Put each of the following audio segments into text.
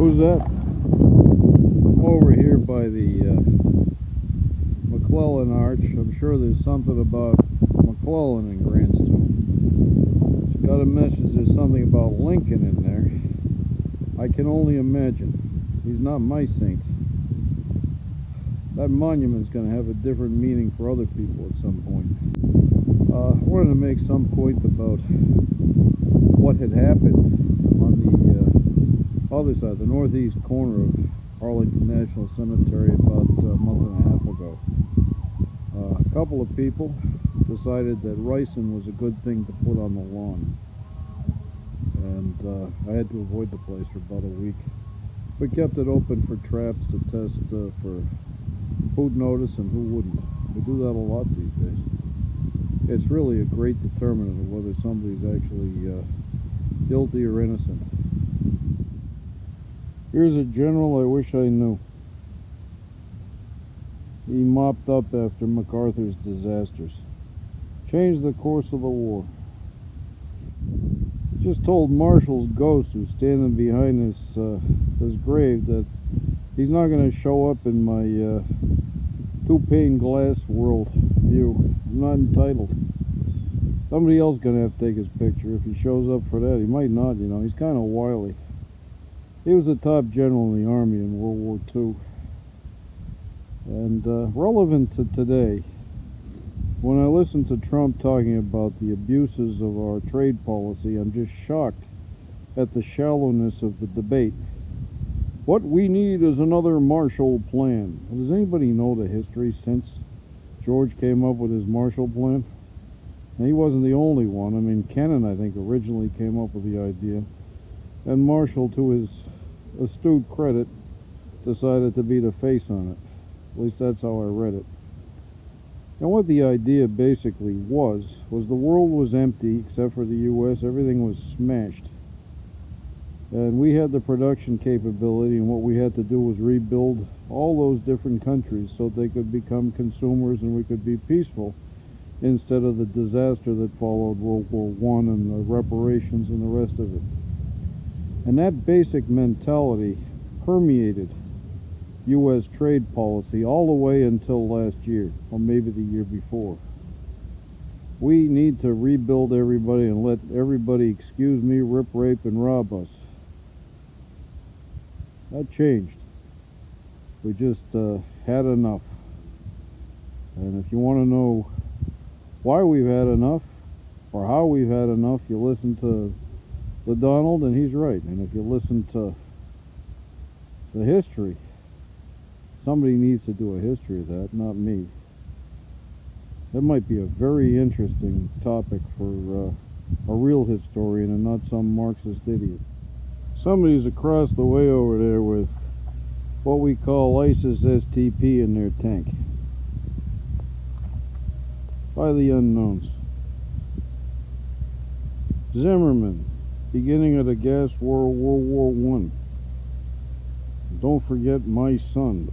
Who's that? I'm over here by the McClellan Arch. I'm sure there's something about McClellan in Grant's tomb. It's got a message there's something about Lincoln in there. I can only imagine. He's not my saint. That monument's going to have a different meaning for other people at some point. I wanted to make some point about what had happened on the other side, the northeast corner of Arlington National Cemetery about a month and a half ago. A couple of people decided that ricin was a good thing to put on the lawn, and I had to avoid the place for about a week. We kept it open for traps to test for who'd notice and who wouldn't. We do that a lot these days. It's really a great determinant of whether somebody's actually guilty or innocent. Here's a general I wish I knew. He mopped up after MacArthur's disasters. Changed the course of the war. Just told Marshall's ghost, who's standing behind this grave, that he's not going to show up in my two-pane glass world view. I'm not entitled. Somebody else is going to have to take his picture if he shows up for that. He might not, you know. He's kind of wily. He was a top general in the Army in World War II. And relevant to today, when I listen to Trump talking about the abuses of our trade policy, I'm just shocked at the shallowness of the debate. What we need is another Marshall Plan. Does anybody know the history since George came up with his Marshall Plan? And he wasn't the only one. I mean, Kennan, I think, originally came up with the idea. And Marshall, to his astute credit, decided to be the face on it. At least that's how I read it. And what the idea basically was the world was empty except for the U.S. Everything was smashed. And we had the production capability, and what we had to do was rebuild all those different countries so they could become consumers and we could be peaceful, instead of the disaster that followed World War I and the reparations and the rest of it. And that basic mentality permeated U.S. trade policy all the way until last year, or maybe the year before. We need to rebuild everybody and let everybody, excuse me, rip, rape, and rob us. That changed. We just had enough. And if you want to know why we've had enough, or how we've had enough, you listen to the Donald, and he's right. And if you listen to the history, somebody needs to do a history of that, not me. That might be a very interesting topic for a real historian and not some Marxist idiot. Somebody's across the way over there with what we call ISIS STP in their tank. By the unknowns. Zimmerman, beginning of the gas war, World War I. Don't forget my son.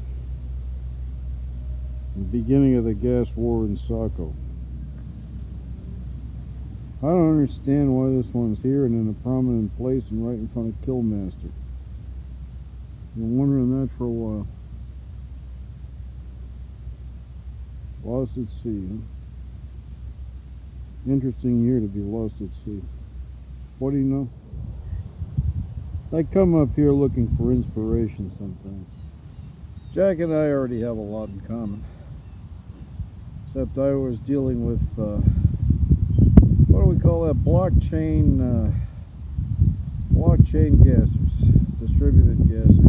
The beginning of the gas war in Saco. I don't understand why this one's here and in a prominent place and right in front of Killmaster. Been wondering that for a while. Lost at sea, huh? Interesting year to be lost at sea. What do you know? I come up here looking for inspiration sometimes. Jack and I already have a lot in common. Except I was dealing with, what do we call that? Blockchain gassers. Distributed gassing.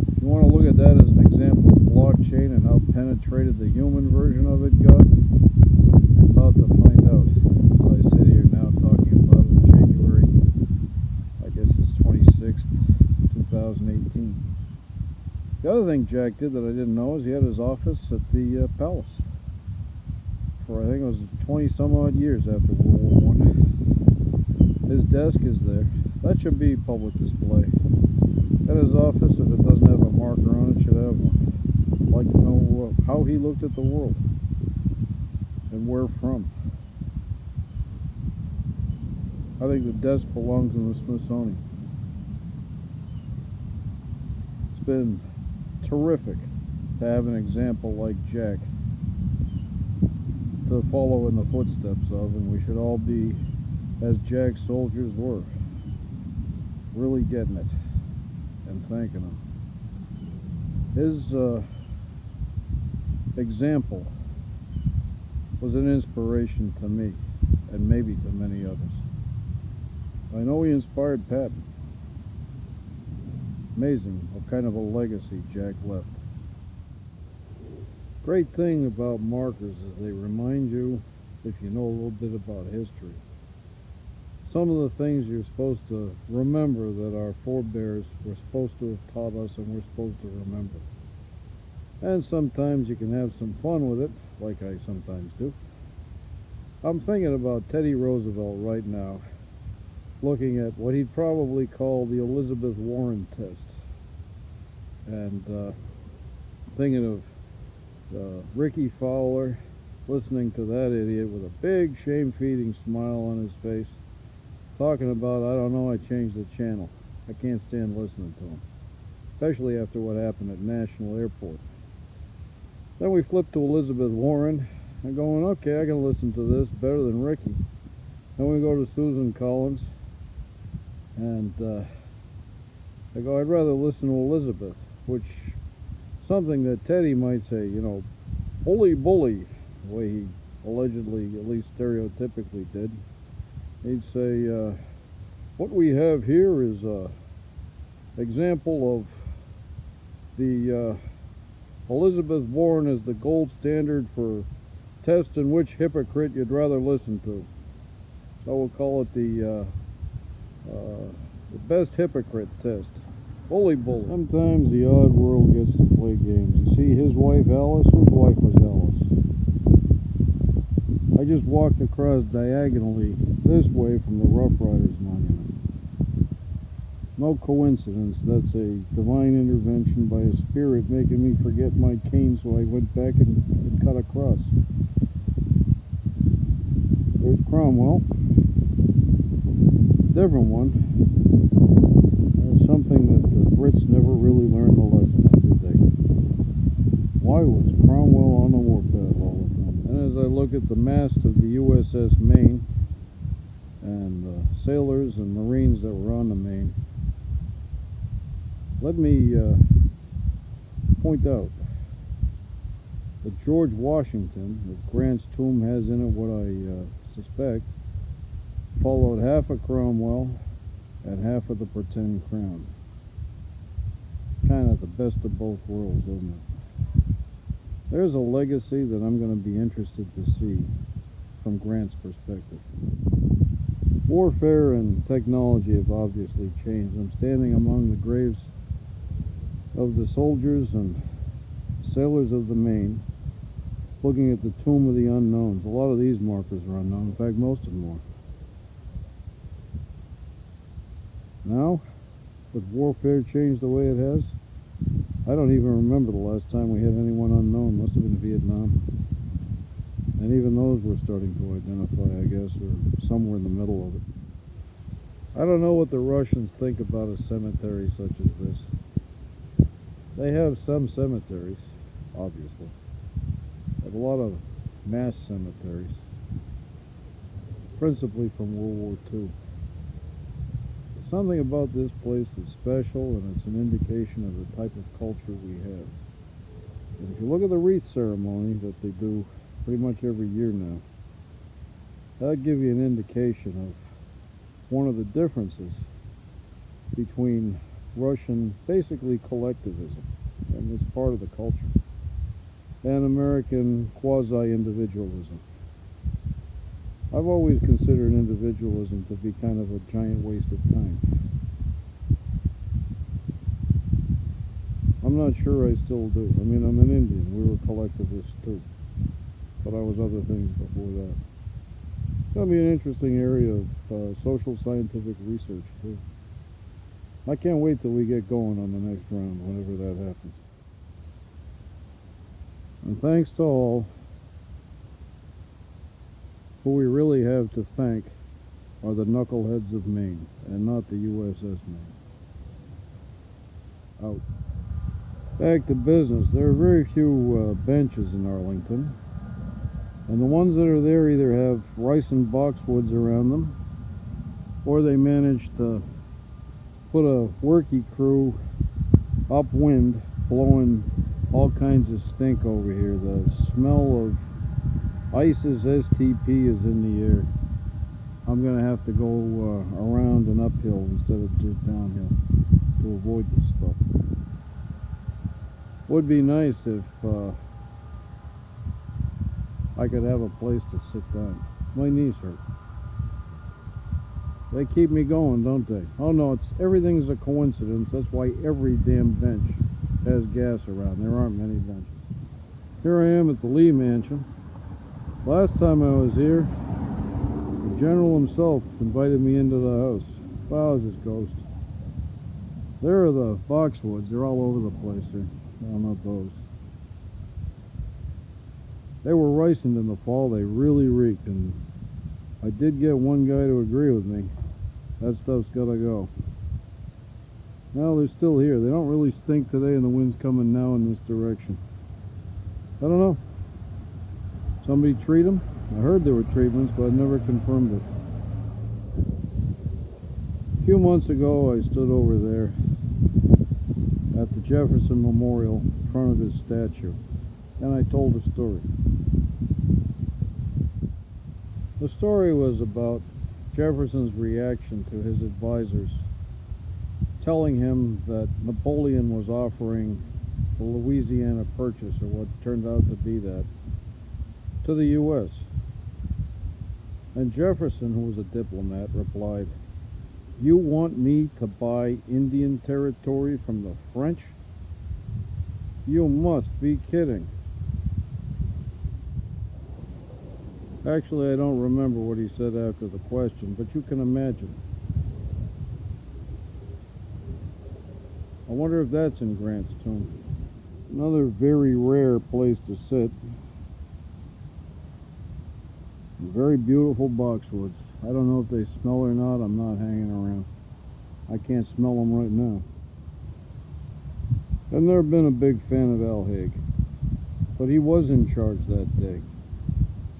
If you want to look at that as an example of blockchain and how penetrated the human version of it got, I'm about to find out as I sit here now talking about it in January, I guess it's 26th, 2018. The other thing Jack did that I didn't know is he had his office at the palace for, I think it was 20 some odd years after World War I. His desk is there. That should be public display. At his office, if it doesn't have a marker on it, should have one. I'd like to know how he looked at the world and where from. I think the desk belongs in the Smithsonian. It's been terrific to have an example like Jack to follow in the footsteps of, and we should all be as Jack's soldiers were, really getting it and thanking him. His example was an inspiration to me, and maybe to many others. I know he inspired Patton. Amazing what kind of a legacy Jack left. Great thing about markers is they remind you, if you know a little bit about history, some of the things you're supposed to remember that our forebears were supposed to have taught us and we're supposed to remember. And sometimes you can have some fun with it, like I sometimes do. I'm thinking about Teddy Roosevelt right now, looking at what he'd probably call the Elizabeth Warren test. And thinking of Ricky Fowler, listening to that idiot with a big shame-feeding smile on his face, talking about, I don't know, I changed the channel. I can't stand listening to him, especially after what happened at National Airport. Then we flip to Elizabeth Warren, and going, okay, I can listen to this better than Ricky. Then we go to Susan Collins, and I go, I'd rather listen to Elizabeth, which something that Teddy might say, you know, bully, bully, the way he allegedly, at least stereotypically did. He'd say, what we have here is an example of the Elizabeth Warren as the gold standard for test in which hypocrite you'd rather listen to. So we'll call it the best hypocrite test. Bully, bully. Sometimes the odd world gets to play games. You see his wife Alice? Whose wife was Alice? I just walked across diagonally this way from the Rough Riders Monument. No coincidence, that's a divine intervention by a spirit making me forget my cane, so I went back and cut across. There's Cromwell. Different one. Something that the Brits never really learned the lesson of, did they? Why was Cromwell on the warpath all the time? And as I look at the mast of the USS Maine and the sailors and Marines that were on the Maine, let me point out that George Washington, that Grant's tomb has in it what I suspect, followed half of Cromwell and half of the pretend crown. Kind of the best of both worlds, isn't it? There's a legacy that I'm going to be interested to see from Grant's perspective. Warfare and technology have obviously changed. I'm standing among the graves of the soldiers and sailors of the Maine, looking at the tomb of the unknowns. A lot of these markers are unknown. In fact, most of them are. Now, with warfare changed the way it has, I don't even remember the last time we had anyone unknown. Must have been Vietnam. And even those we're starting to identify, I guess, or somewhere in the middle of it. I don't know what the Russians think about a cemetery such as this. They have some cemeteries, obviously. They have a lot of mass cemeteries, principally from World War II. Something about this place is special, and it's an indication of the type of culture we have. And if you look at the wreath ceremony that they do pretty much every year now, that'll give you an indication of one of the differences between Russian, basically collectivism, and it's part of the culture, and American quasi-individualism. I've always considered individualism to be kind of a giant waste of time. I'm not sure I still do. I mean, I'm an Indian. We were collectivists too. But I was other things before that. It's going to be an interesting area of social scientific research too. I can't wait till we get going on the next round, whenever that happens. And thanks to all who we really have to thank are the knuckleheads of Maine, and not the USS Maine. Out. Back to business. There are very few benches in Arlington, and the ones that are there either have rice and boxwoods around them, or they managed to put a worky crew upwind, blowing all kinds of stink over here. The smell of ISIS STP is in the air. I'm gonna have to go around and uphill instead of just downhill to avoid this stuff. Would be nice if I could have a place to sit down. My knees hurt. They keep me going, don't they? Oh no, everything's a coincidence. That's why every damn bench has gas around. There aren't many benches. Here I am at the Lee Mansion. Last time I was here, the general himself invited me into the house. Wow, is this ghost. There are the boxwoods. They're all over the place here. No, not those. They were ricened in the fall. They really reeked, and I did get one guy to agree with me. That stuff's gotta go. Now they're still here. They don't really stink today, and the wind's coming now in this direction. I don't know. Somebody treat them? I heard there were treatments, but I never confirmed it. A few months ago, I stood over there at the Jefferson Memorial in front of his statue, and I told a story. The story was about Jefferson's reaction to his advisors telling him that Napoleon was offering the Louisiana Purchase, or what turned out to be that, to the U.S. And Jefferson, who was a diplomat, replied, "You want me to buy Indian territory from the French? You must be kidding." Actually, I don't remember what he said after the question, but you can imagine. I wonder if that's in Grant's tomb. Another very rare place to sit. Very beautiful boxwoods. I don't know if they smell or not. I'm not hanging around. I can't smell them right now. I've never been a big fan of Al Haig, but he was in charge that day.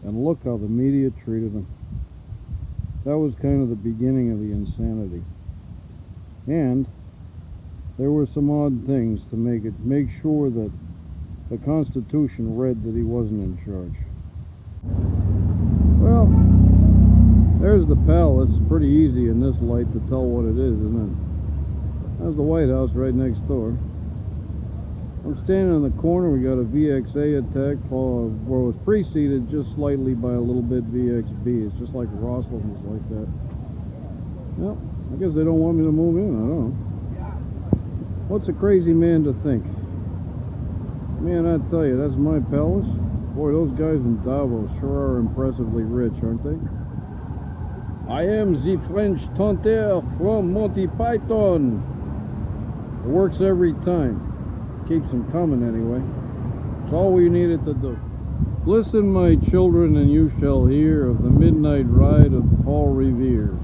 And look how the media treated him. That was kind of the beginning of the insanity. And there were some odd things to make sure that the Constitution read that he wasn't in charge. Well, there's the palace. It's pretty easy in this light to tell what it is, isn't it? There's the White House right next door. I'm standing in the corner. We got a VXA attack, where it was preceded just slightly by a little bit VXB. It's just like Roslyn was like that. Well, I guess they don't want me to move in. I don't know. What's a crazy man to think? Man, I tell you, that's my palace. Boy, those guys in Davos sure are impressively rich, aren't they? I am the French Tonnerre from Monty Python. It works every time. Keeps them coming anyway. It's all we needed to do. Listen, my children, and you shall hear of the midnight ride of Paul Revere.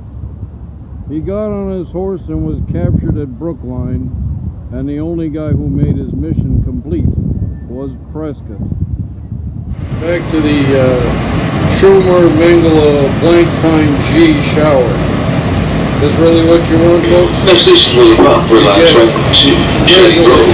He got on his horse and was captured at Brookline, and the only guy who made his mission complete was Prescott. Back to the Schumer Mengele blank fine G shower. This really what you want, folks? Next station will be Rockford Line track 2, Cherry Grove.